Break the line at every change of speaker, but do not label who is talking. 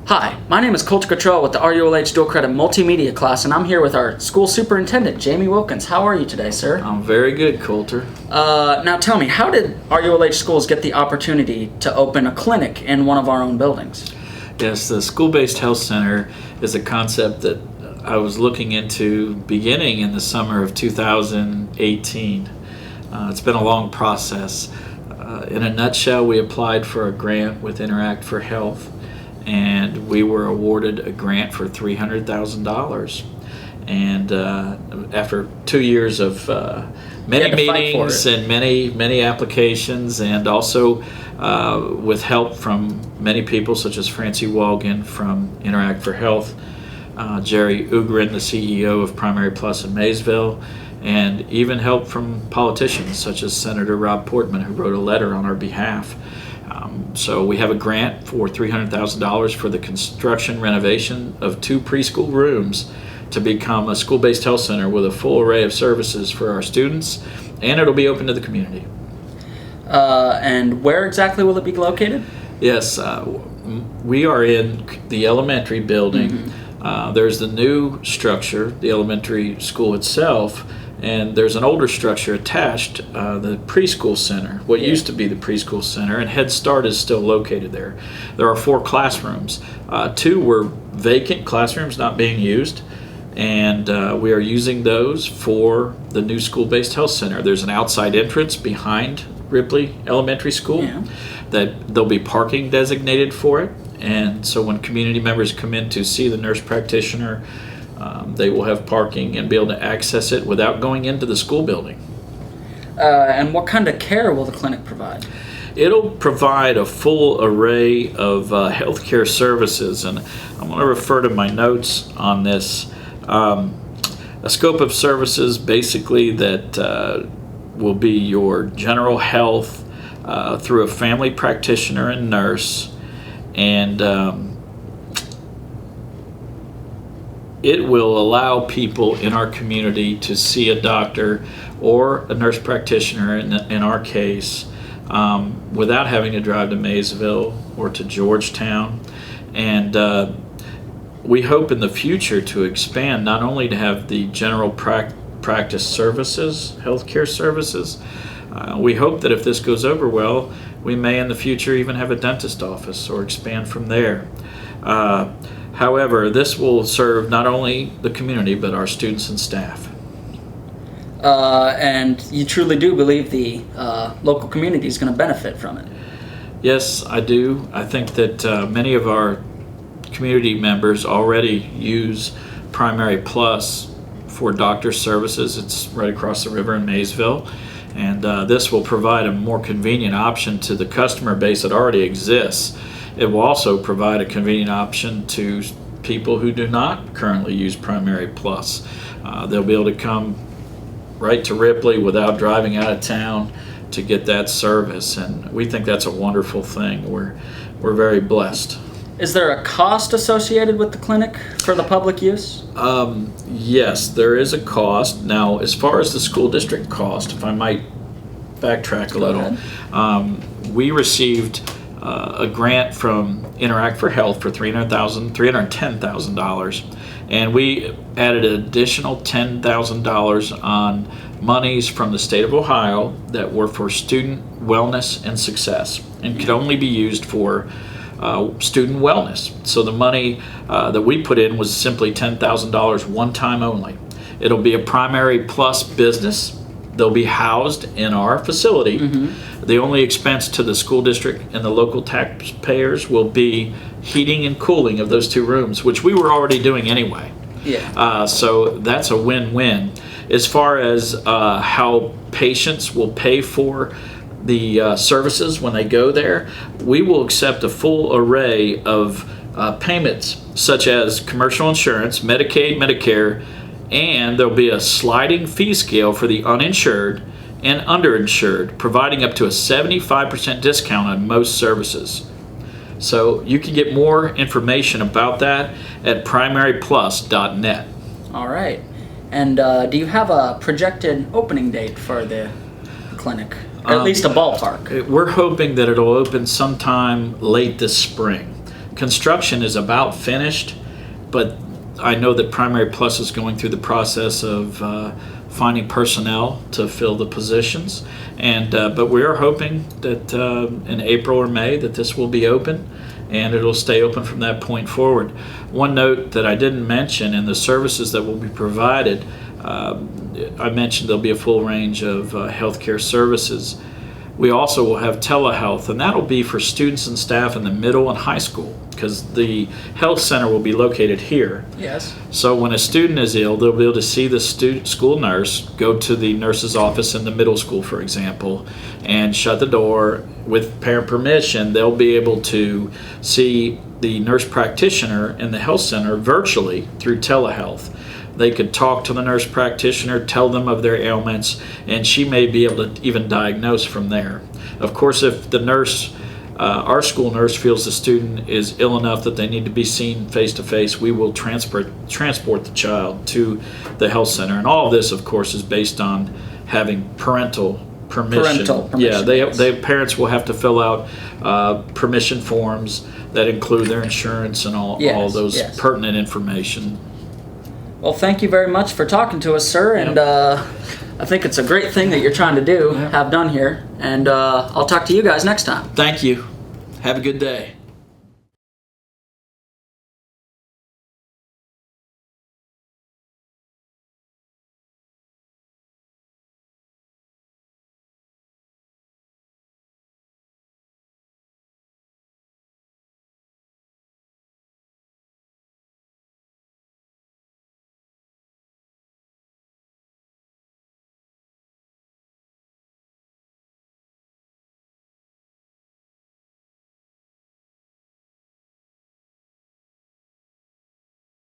Hi, my name is Colter Cottrell with the RULH Dual Credit Multimedia class, and I'm here with our school superintendent, James Wilkins. How are you today, sir?
I'm very good, Colter.
Now tell me, how did RULH schools get the opportunity to open a clinic in one of our own buildings?
Yes, the School-Based Health Center is a concept that I was looking into beginning in the summer of 2018. It's been a long process. In a nutshell, we applied for a grant with Interact for Health, and we were awarded a grant for $300,000. And after 2 years of many meetings and many applications, and also with help from many people such as Francie Walgan from Interact for Health, Jerry Ugrin, the CEO of Primary Plus in Maysville, and even help from politicians such as Senator Rob Portman, who wrote a letter on our behalf. So we have a grant for $300,000 for the construction renovation of 2 preschool rooms to become a school-based health center with a full array of services for our students, and it'll be open to the community.
And where exactly will it be located?
Yes, we are in the elementary building. Mm-hmm. There's the new structure, the elementary school itself, and there's an older structure attached, the preschool center, what used to be the preschool center, and Head Start is still located there. There are 4 classrooms. 2 were vacant classrooms not being used, and we are using those for the new school-based health center. There's an outside entrance behind Ripley Elementary School that there'll be parking designated for it, and so when community members come in to see the nurse practitioner, they will have parking and be able to access it without going into the school building.
And what kind of care will the clinic provide?
It'll provide a full array of healthcare services, and I'm going to refer to my notes on this. A scope of services basically that will be your general health through a family practitioner and nurse, and it will allow people in our community to see a doctor or a nurse practitioner in our case without having to drive to Maysville or to Georgetown. And we hope in the future to expand not only to have the general practice services, healthcare services. We hope that if this goes over well, we may in the future even have a dentist office or expand from there. However, this will serve not only the community but our students and staff.
And you truly do believe the local community is going to benefit from it?
Yes, I do. I think that many of our community members already use Primary Plus for doctor services. It's right across the river in Maysville, and this will provide a more convenient option to the customer base that already exists. It will also provide a convenient option to people who do not currently use Primary Plus. They'll be able to come right to Ripley without driving out of town to get that service, and we think that's a wonderful thing. We're very blessed.
Is there a cost associated with the clinic for the public use?
Yes, there is a cost. Now, as far as the school district cost, if I might backtrack a little, we received a grant from Interact for Health for $310,000, and we added an additional $10,000 on monies from the state of Ohio that were for student wellness and success and could only be used for student wellness. So the money that we put in was simply $10,000 one time only. It'll be a Primary Plus business. They'll be housed in our facility. Mm-hmm. The only expense to the school district and the local taxpayers will be heating and cooling of those 2 rooms, which we were already doing anyway. So that's a win-win. As far as how patients will pay for the services when they go there, we will accept a full array of payments such as commercial insurance, Medicaid, Medicare, and there'll be a sliding fee scale for the uninsured and underinsured, providing up to a 75% discount on most services. So you can get more information about that at primaryplus.net.
All right. And do you have a projected opening date for the clinic? Or at least a ballpark?
We're hoping that it'll open sometime late this spring. construction is about finished, but I know that Primary Plus is going through the process of finding personnel to fill the positions, and but we are hoping that in April or May that this will be open, and it'll stay open from that point forward. One note that I didn't mention in the services that will be provided, I mentioned there'll be a full range of healthcare services. We also will have telehealth, and that'll be for students and staff in the middle and high school, because the health center will be located here.
Yes.
So when a student is ill, they'll be able to see the school nurse, go to the nurse's office in the middle school, for example, and shut the door. With parent permission, they'll be able to see the nurse practitioner in the health center virtually through telehealth. They could talk to the nurse practitioner, tell them of their ailments, and she may be able to even diagnose from there. Of course, if the nurse, our school nurse, feels the student is ill enough that they need to be seen face-to-face, we will transport the child to the health center. And all of this, of course, is based on having parental permission. Yeah, parents will have to fill out permission forms that include their insurance and all those pertinent information.
Well, thank you very much for talking to us, sir, and I think it's a great thing that you're trying to do, have done here, and I'll talk to you guys next time.
Thank you. Have a good day.